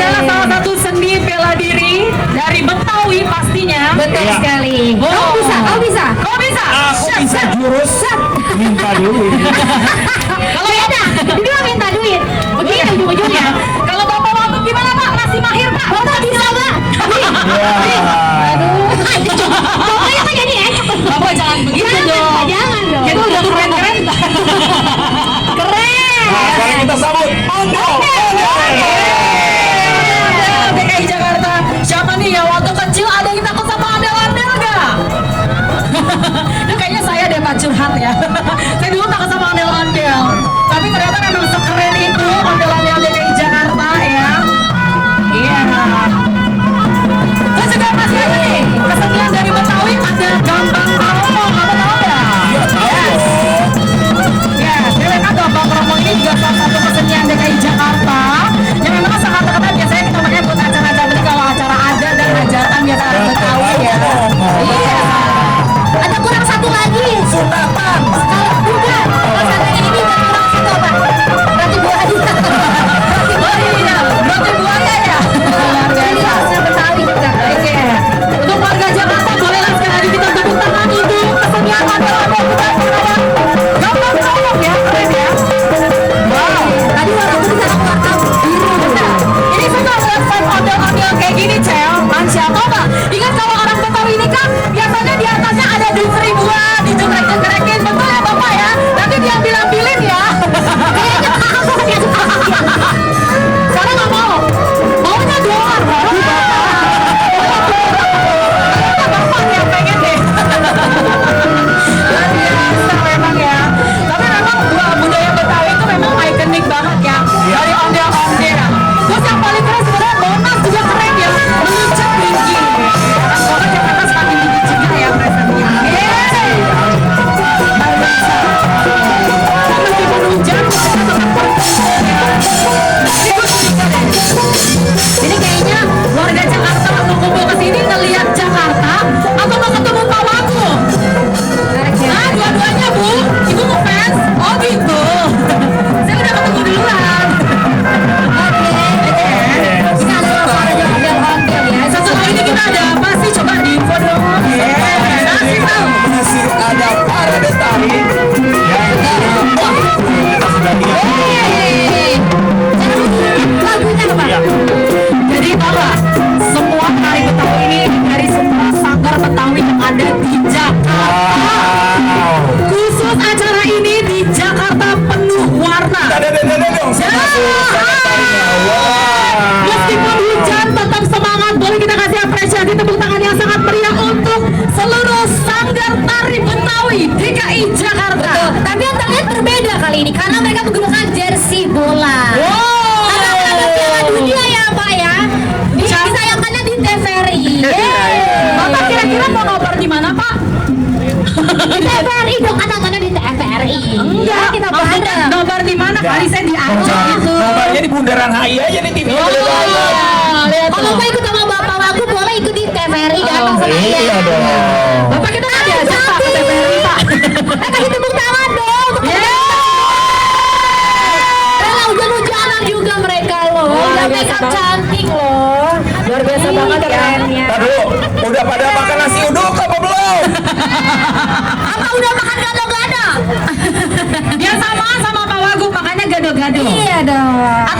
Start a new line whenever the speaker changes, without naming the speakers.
adalah salah satu seni bela diri dari Betawi pastinya.
Betul sekali.
Kau bisa.
Aku bisa jurus minta duit.
Kalau
Beda, dibilang minta duit. Begitu ujung-ujungnya.
kalau Bapak Wagub gimana Pak? Masih mahir Pak?
Bapak bisa nggak? Aduh. Pokoknya kan jadi
Bapak jangan begitu dong.
Jangan dong.
Kita udah keren-keren.
Keren.
Nah, sekarang kita sambut Ondel.
DKI Jakarta. Siapa nih ya waktu kecil ada yang takut sama ondel-ondel nggak? Itu kayaknya saya deh Pak curhat ya. Saya dulu takut sama ondel-ondel. Tapi ternyata memang sekeren itu ondel-ondel DKI Jakarta ya. Iya. Terus juga masih ada nih kesenian dari Betawi ada gambang kromong. Kamu tahu nggak?
Iya tahu dong.
Ya, ternyata kan gambang kromong ini juga salah satu kesenian DKI Jakarta yang memang sangat terkenal. Biasanya kita pakai buat acara-acara seperti kalau acara adat dan hajatan biasa orang Betawi ya. Iya.
Ada kurang satu lagi.
Sunatan.
Kalau bukan, kalau satunya ini udah kurang satu apa? Berarti buah kita.
Oh iya, berarti buaya ya. Luar
Jadi
biasa.
bahasa Betawi juga.
Oke, untuk warga Jakarta bolehlah sekali lagi kita tepuk tangan untuk kesenian ondel-ondel kita sekarang. Gambang kromong ya, keren ya. Wow.
Tadi warna putih sama warna biru.
Benar. Ini suka melihat ondel-ondel kayak gini, Cel. Mansya, tau nggak? Ingat kalau orang Betawi ini kan biasanya di atasnya ada duit seribuan, dijegrek-jegrekin, betul ya Bapak ya? Nanti diambil-ambilin ya.
Kayaknya aku yang suka ambil.
Sekarang nggak mau. Maunya dolar. Baru Bapak yang pengen deh. Luar biasa memang ya. Tapi memang budaya Betawi itu memang ikonik banget ya. Dari ondel-ondel. Terus yang paling keren sebenarnya Monas juga keren ya. Meluncur tinggi. Semoga Jakarta semakin tinggi juga ya presentnya. Meskipun hujan, kita tetap berkumpul ya. Jadi kayaknya warga Jakarta waktu kumpul ke sini ngelihat Jakarta atau mau ketemu Pak Wagub? Ah, dua-duanya Bu. Ibu ngefans? Oh gitu. Saya udah ketemu duluan.
Kita ada suara ondel-ondel ya.
Setelah ini kita ada apa sih? Coba diinfo dong. Asik tahu.
Masih ada parade tari yang wah kita sudah lihat.
Lagunya apa?
Jadi tahu nggak? Semua tari Betawi ini dari semua sanggar Betawi yang ada di Jakarta. Khusus acara ini di Jakarta penuh warna.
Ada dong sama suasana tarinya. Wah.
Meskipun hujan tetap semangat. Boleh kita kasih apresiasi tepuk tangan yang sangat meriah untuk seluruh sanggar tari Betawi DKI Jakarta.
Tapi yang terlihat berbeda kali ini karena mereka menggunakan jersey bola. Karena ada Piala Dunia ya Pak ya. Disayangkannya di TVRI.
Bapak kira-kira mau nobar di mana Pak?
Di TVRI dong, anak-anak di TVRI.
Enggak,
kita
maksudnya
bareng.
nobar di mana? Kali saya diajak gitu.
Nobarnya di Bundaran HI aja nih TV-nya gede banget.
Lihat
Kalau
tuh.
mau ikut sama Bapak Wagub boleh ikut di TVRI datang sama
Iya
dia.
dong.
Bapak kita nggak diajak Pak ke TVRI Pak.
Kasih tepuk tangan dong. Rela hujan-hujanan juga mereka loh. Udah
biasa
make up
banget.
cantik loh.
Luar biasa
Ih,
banget ya.
kerennya.
Ntar dulu, udah pada makan nasi uduk apa belum?
Apa udah makan gado-gado?
Dia sama Pak Wagub makanya gado-gado.
Iya dong.
Atau